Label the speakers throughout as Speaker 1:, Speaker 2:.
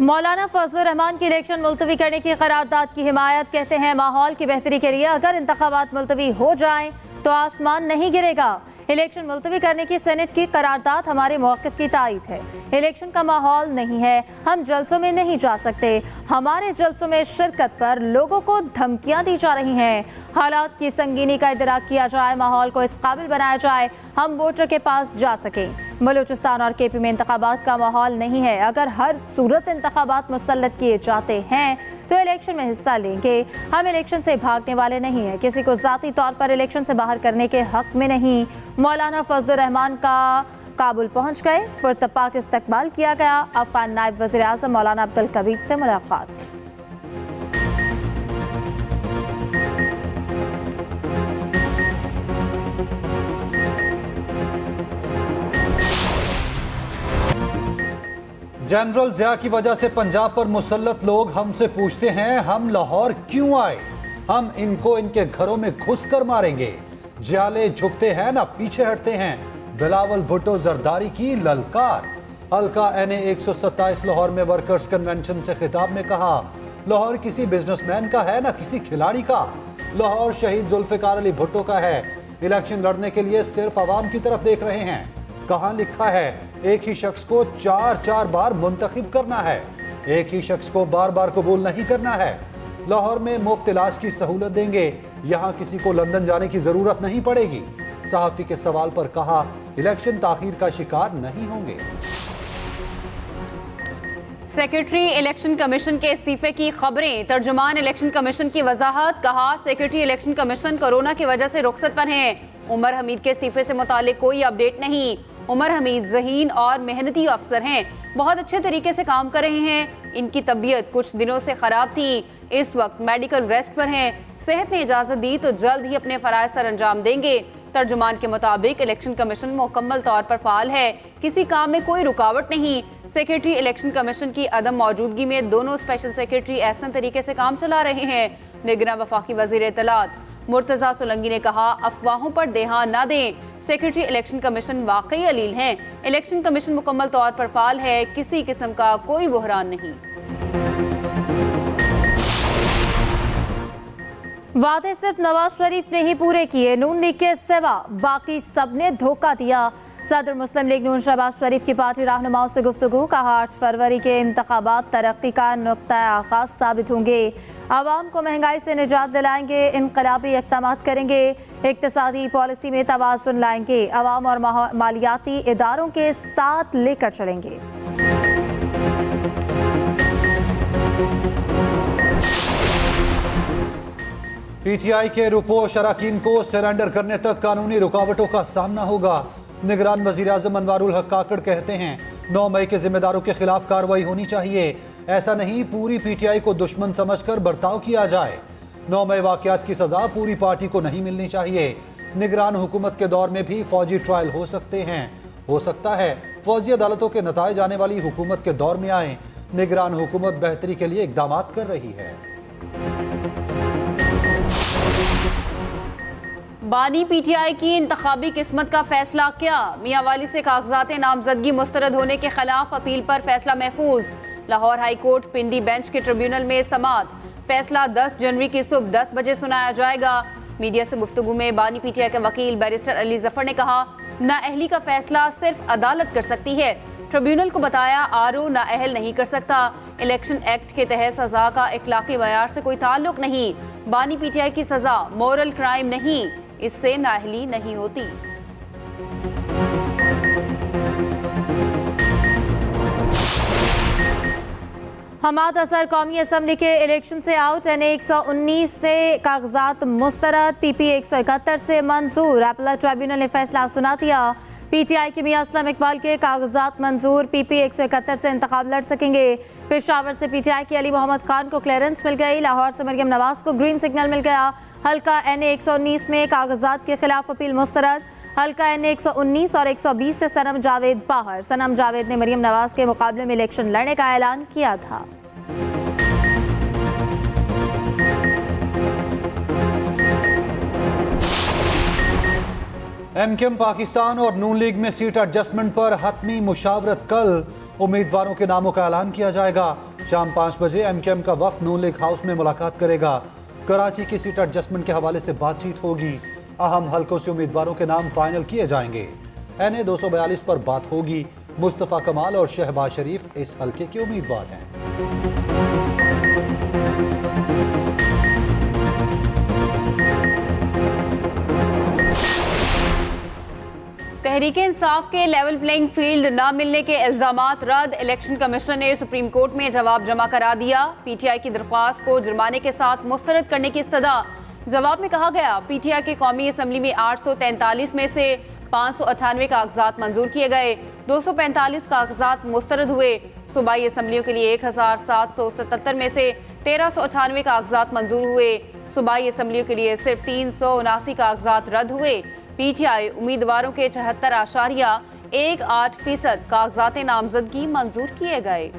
Speaker 1: मौलाना फजलुर रहमान की इलेक्शन मुलतवी करने की करारदाद की हिमायत। कहते हैं माहौल की बेहतरी के लिए अगर इंतखाबात मुलतवी हो जाएं तो आसमान नहीं गिरेगा। इलेक्शन मुलतवी करने की सेनेट की करारदाद हमारे मौक़िफ़ की तायद है। इलेक्शन का माहौल नहीं है, हम जलसों में नहीं जा सकते। हमारे जलसों में शिरकत पर लोगों को धमकियां दी जा रही हैं। हालात की संगीनी का इदराक किया जाए, माहौल को इस काबिल बनाया जाए हम वोटर के पास जा सकें। बलूचिस्तान और KP में इंतखाबात का माहौल नहीं है। अगर हर सूरत इंतखाबात मुसल्लत किए जाते हैं तो इलेक्शन में हिस्सा लेंगे। हम इलेक्शन से भागने वाले नहीं हैं, किसी को ज़ाती तौर पर इलेक्शन से बाहर करने के हक में नहीं। मौलाना फजलुर रहमान का काबुल पहुंच गए, पुरतपाक इस्तकबाल किया गया। अफगान नायब वज़ीर आज़म मौलाना अब्दुल कबीर से मुलाकात।
Speaker 2: जनरल ज़िया की वजह से पंजाब पर मुसल्लत लोग हमसे पूछते हैं हम लाहौर क्यों आए, हम इनको इनके घरों में घुसकर मारेंगे। जाले झुकते हैं ना पीछे हटते हैं। बिलावल भुट्टो जरदारी की ललकार। हल्का NA 127 लाहौर में वर्कर्स कन्वेंशन से खिताब में कहा, लाहौर किसी बिजनेसमैन का है ना किसी खिलाड़ी का। लाहौर शहीद जुल्फिकार अली भुट्टो का है। इलेक्शन लड़ने के लिए सिर्फ आवाम की तरफ देख रहे हैं। कहाँ लिखा है एक ही शख्स को चार बार मुंतखब करना है, एक ही शख्स को बार बार कबूल नहीं करना है। लाहौर में मुफ्त इलाज की सहूलत देंगे, यहाँ किसी को लंदन जाने की जरूरत नहीं पड़ेगी। सहाफी के सवाल पर कहा इलेक्शन ताखीर का शिकार नहीं होंगे।
Speaker 3: सेक्रेटरी इलेक्शन कमीशन के इस्तीफे की खबरें, तर्जुमान इलेक्शन कमीशन की वजाहत। कहा सेक्रेटरी इलेक्शन कमीशन कोरोना की वजह से रुखसत पर हैं। उमर हमीद के इस्तीफे से मुतालिक कोई अपडेट नहीं। उमर हमीद ज़हीन और मेहनती अफसर हैं, बहुत अच्छे तरीके से काम कर रहे हैं। इनकी तबीयत कुछ दिनों से ख़राब थी, इस वक्त मेडिकल रेस्ट पर हैं। सेहत ने इजाज़त दी तो जल्द ही अपने फ़राइज़ सर अंजाम देंगे। तर्जुमान के मुताबिक इलेक्शन कमीशन मुकम्मल तौर पर फ़ाल है, किसी काम में कोई रुकावट नहीं। सेक्रेटरी इलेक्शन कमीशन की अदम मौजूदगी में दोनों स्पेशल सेक्रेटरी ऐसा तरीके से काम चला रहे हैं। निगरान वफाकी वज़ीर इत्तलात मुर्तज़ा सोलंकी ने कहा अफवाहों पर ध्यान न दें, सेक्रेटरी इलेक्शन कमीशन वाकई अलील हैं। इलेक्शन कमीशन मुकम्मल तौर पर फ़ाल है, किसी किस्म का कोई बहरान नहीं।
Speaker 1: वादे सिर्फ नवाज शरीफ ने ही पूरे किए, नून लीग के सिवा बाकी सबने धोखा दिया। सदर मुस्लिम लीग नून शहबाज शरीफ की पार्टी रहनुमाओं से गुफ्तगू। कहा 8 फरवरी के इंतखाबात तरक्की का नुक्ता आगाज साबित होंगे। आवाम को महंगाई से निजात दिलाएंगे, इनकलाबी इक़दामात करेंगे, इक़्तिसादी पॉलिसी में तवाज़ुन लाएंगे, आवाम और मालियाती इदारों के साथ लेकर चलेंगे।
Speaker 2: PTI के रुपो शराकीन को सरेंडर करने तक कानूनी रुकावटों का सामना होगा। निगरान वज़ीर आज़म अनवारुल हक काकड़ कहते हैं 9 मई के जिम्मेदारों के खिलाफ कार्रवाई होनी चाहिए। ऐसा नहीं पूरी PTI को दुश्मन समझकर बर्ताव किया जाए। 9 मई वाक़यात की सज़ा पूरी पार्टी को नहीं मिलनी चाहिए। निगरान हुकूमत के दौर में भी फौजी ट्रायल हो सकते हैं। हो सकता है फौजी अदालतों के नताइज आने वाली हुकूमत के दौर में आए। निगरान हुकूमत बेहतरी के लिए इक़दामात कर रही है।
Speaker 3: बानी PTI की इंतखाबी किस्मत का फैसला क्या? मियां वाली से कागजात नामजदगी मुस्तरद होने के खिलाफ अपील पर फैसला महफूज। लाहौर हाई कोर्ट पिंडी बेंच के ट्रिब्यूनल में समाअत। फैसला 10 जनवरी की सुबह 10 बजे सुनाया जाएगा। मीडिया से गुफ्तगू में बानी PTI के वकील बैरिस्टर अली जफर ने कहा नाअहली का फैसला सिर्फ अदालत कर सकती है। ट्रिब्यूनल को बताया RO नाअहल नहीं कर सकता। इलेक्शन एक्ट के तहत सजा का इखलाकी मयार से कोई ताल्लुक नहीं। बानी PTI की सजा मोरल क्राइम नहीं, इससे नाअहली नहीं होती।
Speaker 1: हमाद असर कौमी असम्बली के इलेक्शन से आउट। NA 119 से कागजात मुस्तरद, PP 171 से मंजूर। अपीलेट ट्रिब्यूनल ने फैसला सुना दिया। PTI के मियां असलम इकबाल के कागजात मंजूर, PP 171 से इंतखाब लड़ सकेंगे। पेशावर से PTI के अली मोहम्मद खान को क्लियरेंस मिल गई। लाहौर से मरियम नवाज को ग्रीन सिग्नल मिल गया। हल्का NA 119 में कागजात के खिलाफ अपील मुस्तरद। हल्का NA 119 और 120 से सनम जावेद बाहर। सनम जावेद ने मरियम नवाज के मुकाबले में इलेक्शन लड़ने का ऐलान किया था।
Speaker 2: MKM पाकिस्तान और नून लीग में सीट एडजस्टमेंट पर हतमी मुशावरत कल। उम्मीदवारों के नामों का ऐलान किया जाएगा। शाम 5 बजे एमकेएम का वफ्द नून लीग हाउस में मुलाकात करेगा। कराची की सीट एडजस्टमेंट के हवाले से बातचीत होगी। अहम हलकों से उम्मीदवारों के नाम फाइनल किए जाएंगे। NA 242 पर बात होगी। मुस्तफा कमाल और शहबाज शरीफ इस हलके के उम्मीदवार हैं।
Speaker 3: तहरीक इंसाफ के लेवल प्लेइंग फील्ड न मिलने के इल्जामात रद्द। इलेक्शन कमीशन ने सुप्रीम कोर्ट में जवाब जमा करा दिया। PTI की दरख्वास्त को जुर्माने के साथ मुस्तरद करने की इस्तदा। जवाब में कहा गया, PTI के कौमी असम्बली में 843 में से 598 कागजात मंजूर किए गए, 245 कागजात मुस्तरद हुए। सूबाई असम्बलियों के लिए 1777 में से 1398 कागजात मंजूर हुए। सूबाई असम्बलियों के लिए सिर्फ 379 कागजात रद्द हुए। PTI उम्मीदवारों के 74.18% कागजात नामजदगी मंजूर किए गए।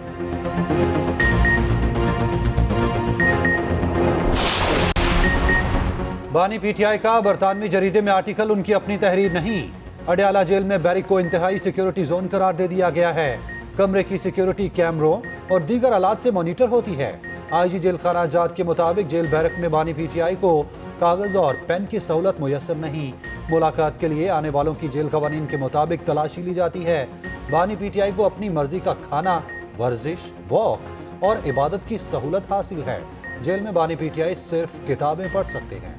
Speaker 2: बानी PTI का बरतानवी जरीदे में आर्टिकल उनकी अपनी तहरीर नहीं। अडयाला जेल में बैरिक को इंतहाई सिक्योरिटी जोन करार दे दिया गया है। कमरे की सिक्योरिटी कैमरों और दीगर आलात से मॉनिटर होती है। IG जेल खाना जात के मुताबिक जेल बैरक में बानी PTI को कागज और पेन की सहूलत मुयसर नहीं। मुलाकात के लिए आने वालों की जेल कवानीन के मुताबिक तलाशी ली जाती है। बानी PTI को अपनी मर्जी का खाना, वर्जिश, वॉक और इबादत की सहूलत हासिल है। जेल में बानी PTI सिर्फ किताबें पढ़ सकते हैं।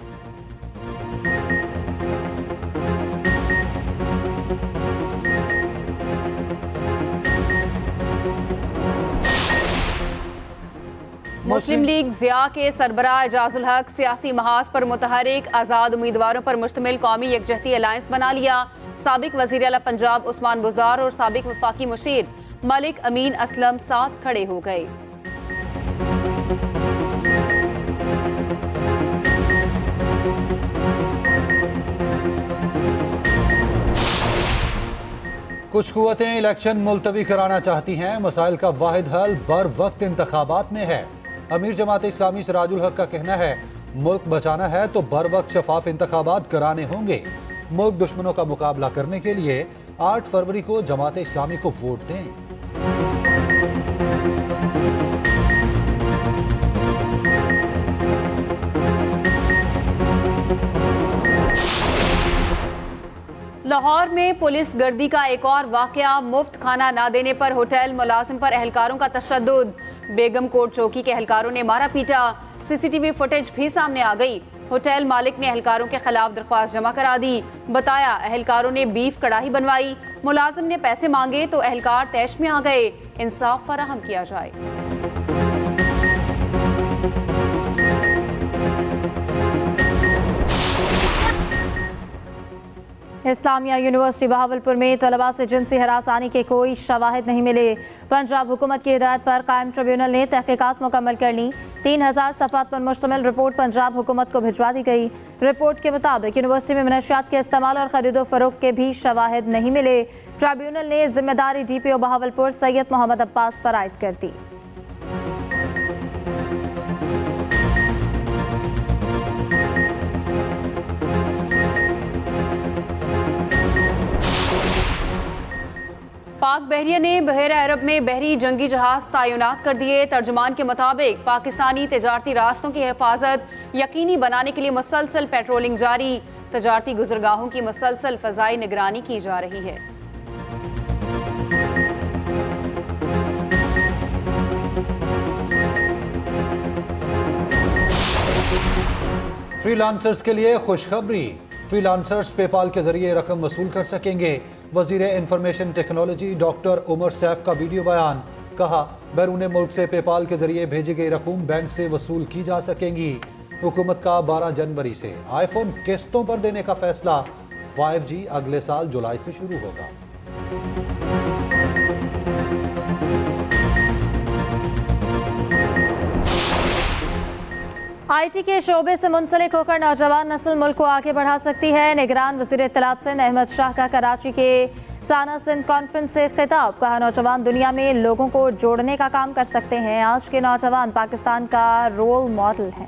Speaker 3: मुस्लिम लीग ज़िया के सरबराह एजाजुल हक सियासी महाज पर मुतहरिक आज़ाद उम्मीदवारों पर मुश्तमिल कौमी यकजहती अलायंस बना लिया। साबिक वज़ीर आला पंजाब उस्मान बुज़दार और साबिक वफाकी मुशीर मलिक अमीन असलम साथ खड़े हो गए।
Speaker 2: कुछ कुव्वतें इलेक्शन मुलतवी कराना चाहती हैं। मसाइल का वाहिद हल बर वक्त इंतखाबात में है। अमीर जमात इस्लामी सिराजुल हक का कहना है, मुल्क बचाना है तो बर वक्त शफाफ इंतखाबात कराने होंगे। मुल्क दुश्मनों का मुकाबला करने के लिए 8 फरवरी को जमात इस्लामी को वोट दें।
Speaker 3: लाहौर में पुलिस गर्दी का एक और वाकया। मुफ्त खाना ना देने पर होटल मुलाजिम पर एहलकारों का तशद्दुद। बेगम कोट चौकी के एहलकारों ने मारा पीटा। CCTV फुटेज भी सामने आ गई। होटल मालिक ने एहलकारों के खिलाफ दरख्वास्त जमा करा दी। बताया, एहलकारों ने बीफ कढ़ाई बनवाई। मुलाजिम ने पैसे मांगे तो एहलकार तैश में आ गए। इंसाफ फराहम किया जाए।
Speaker 1: इस्लामिया यूनिवर्सिटी बहावलपुर में तलबा से जिनसी हरासानी के कोई शवाहिद नहीं मिले। पंजाब हुकूमत की हिदायत पर कायम ट्रिब्यूनल ने तहकीकात मुकम्मल कर ली। 3000 सफ़ात पर मुश्तमिल रिपोर्ट पंजाब हुकूमत को भिजवा दी गई। रिपोर्ट के मुताबिक यूनिवर्सिटी में मनशियात के इस्तेमाल और खरीदो फरोख्त के भी शवाहिद नहीं मिले। ट्रिब्यूनल ने जिम्मेदारी DPO बहावलपुर सैयद मोहम्मद अब्बास पर आयद कर दी।
Speaker 3: पाक बहरिया ने बहर अरब में बहरी जंगी जहाज तैनात कर दिए। तर्जुमान के मुताबिक पाकिस्तानी तजारती रास्तों की हिफाजत यकीनी बनाने के लिए मुसलसल पेट्रोलिंग जारी। तजारती गुजरगाहों की मुसलसल फ़ज़ाई निगरानी की जा रही है।
Speaker 2: फ्रीलांसर्स के लिए खुशखबरी। फ्रीलांसर्स पेपाल के जरिए रकम वसूल कर सकेंगे। वजीर information technology doctor Umar Saif का वीडियो बयान। कहा, बैरून मुल्क से पेपाल के जरिए भेजी गई रकूम बैंक से वसूल की जा सकेंगी। हुकूमत का 12 जनवरी से आईफोन किस्तों पर देने का फैसला। 5G अगले साल जुलाई से शुरू होगा।
Speaker 1: IT के शोबे से मुंसलिक होकर नौजवान नस्ल मुल्क को आगे बढ़ा सकती है। निगरान वज़ीर इत्तलात सिंध अहमद शाह का कराची के साना सिंध कॉन्फ्रेंस से खिताब। कहा, नौजवान दुनिया में लोगों को जोड़ने का काम कर सकते हैं। आज के नौजवान पाकिस्तान का रोल मॉडल हैं।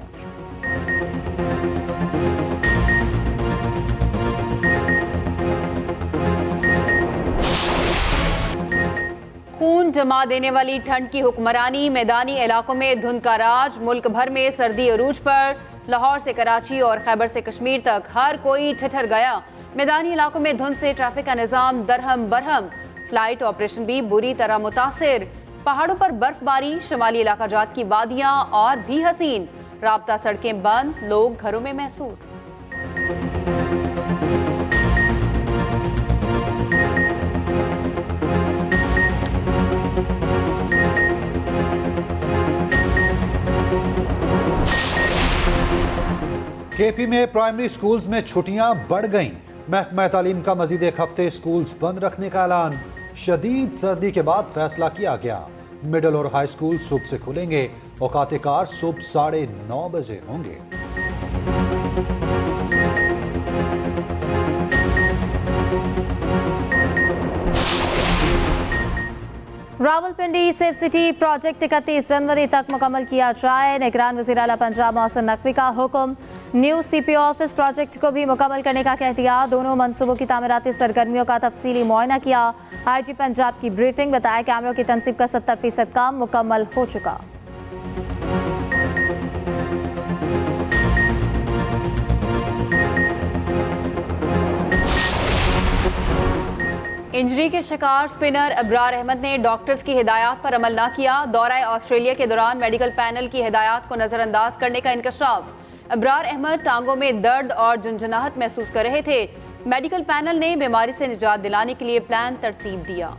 Speaker 3: खून खून जमा देने वाली ठंड की हुक्मरानी, मैदानी इलाकों में धुंध का राज, मुल्क भर में सर्दी अरूज पर। लाहौर से कराची और खैबर से कश्मीर तक हर कोई ठिठर गया। मैदानी इलाकों में धुंध से ट्रैफिक का निजाम दरहम बरहम, फ्लाइट ऑपरेशन भी बुरी तरह मुतासिर। पहाड़ों पर बर्फबारी, शुमाली इलाका जात की वादियां और भी हसीन। राब्ता सड़कें बंद, लोग घरों में महसूर।
Speaker 2: केपी में प्राइमरी स्कूल्स में छुट्टियां बढ़ गईं। महकमा तालीम का मजीद एक हफ्ते स्कूल्स बंद रखने का ऐलान। शदीद सर्दी के बाद फैसला किया गया। मिडिल और हाई स्कूल सुबह से खुलेंगे। औकात कार सुबह 9:30 बजे होंगे।
Speaker 1: रावलपिंडी सेफ सिटी प्रोजेक्ट 31 जनवरी तक मुकम्मल किया जाए। निगरान वज़ीर आला पंजाब मोहसिन नकवी का हुक्म। न्यू CPO ऑफिस प्रोजेक्ट को भी मुकम्मल करने का कह दिया। दोनों मनसूबों की तामीराती सरगर्मियों का तफसीली मुआयना किया। IG पंजाब की ब्रीफिंग, बताया कैमरों की तनसीब का 70% काम मुकम्मल हो चुका।
Speaker 3: इंजरी के शिकार स्पिनर अब्रार अहमद ने डॉक्टर्स की हिदायत पर अमल न किया। दौरा ऑस्ट्रेलिया के दौरान मेडिकल पैनल की हिदायत को नजरअंदाज करने का इंकशाफ। अब्रार अहमद टांगों में दर्द और झुंझुनाहट महसूस कर रहे थे। मेडिकल पैनल ने बीमारी से निजात दिलाने के लिए प्लान तरतीब दिया।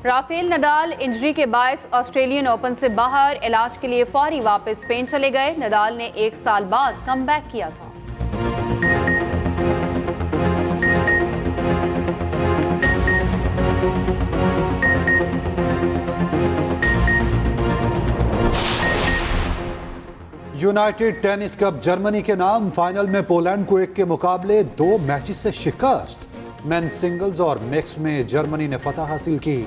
Speaker 3: राफेल नडाल इंजरी के बायस ऑस्ट्रेलियन ओपन से बाहर, इलाज के लिए फौरी वापस स्पेन चले गए। नडाल ने 1 साल बाद कमबैक किया था।
Speaker 2: यूनाइटेड टेनिस कप जर्मनी के नाम, फाइनल में पोलैंड को 1 के मुकाबले 2 मैचेस से शिकस्त। मेन सिंगल्स और मिक्स में जर्मनी ने फतह हासिल की।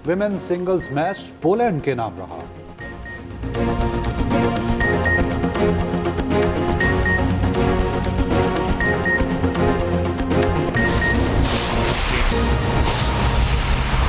Speaker 2: विमेन सिंगल्स मैच पोलैंड के नाम रहा।